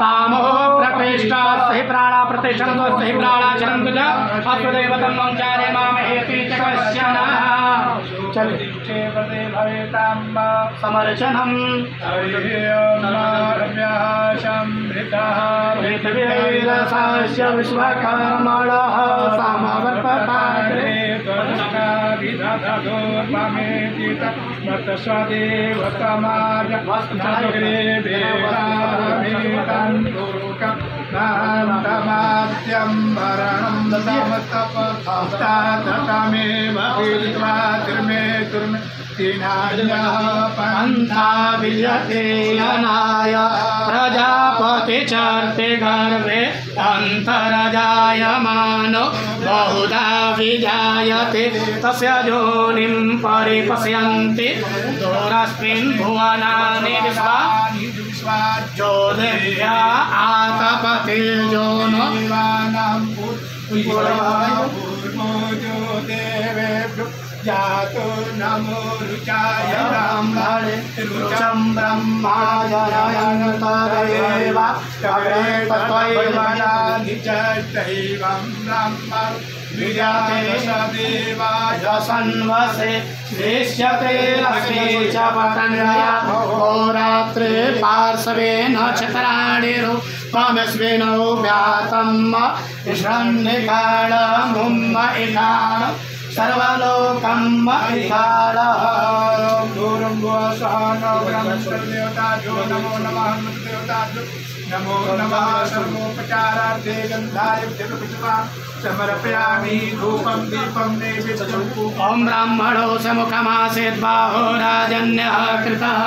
तामो प्रतिष्ठा सही प्राणा प्रतिष्ठा सही प्राणा चरंतु च अत्वदेवतं मंचारे मामहेति च कश्चन चल समर्चनम वेदवीरसास्य विश्वकर्मणः समावर्तताग्रे पंथा विजते अनाय प्रजापति चर्ते गर्भे अंतरजायमानो बहुधा विजायते तस्य योनिं परिपश्यन्ति दूरस्मिन् भुवनानि विश्वा ज्योतिर्या आतपतिर्योनो जातो नमो रुचाय ब्रह्मणे रुचं ब्रह्मा जनयन्तदेव कवे तत्त्वैव निजदैवं ब्रह्म विजाते सदेवाय सन्वसे दृश्यते लक्ष्मी च पतन्या होरात्रे पार्श्वे नक्षत्राणि रूपमस्मिन् व्यातम् ईशान्यकालमुम्म इकाल सर्वलोकम् इकालः नमो नमः नमो नमः सर्वोपचारार्थे गन्धाय समर्पयामि धूपं दीपं नैवेद्यं ॐ ब्राह्मणो समुखमासीद्बाहो राजन्यः कृतः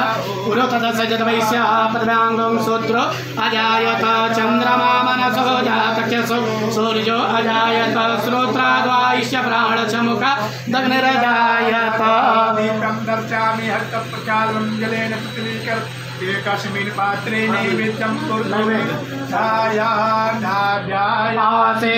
पुरोतदसजत वैश्यः प्रदाङ्गं शूद्रो अजायत चन्द्रमा मनसो जातक्षसो सूर्यो अजायत श्रोत्राद्वाइश्य प्राणसमुख दग्निरजायत दीपं दर्शयामि हस्तप्रचालं जलेन पृथ्वीकर एकस्मिन् पात्रे नैवेद्यं कुर्मः छाया नाभ्यायासे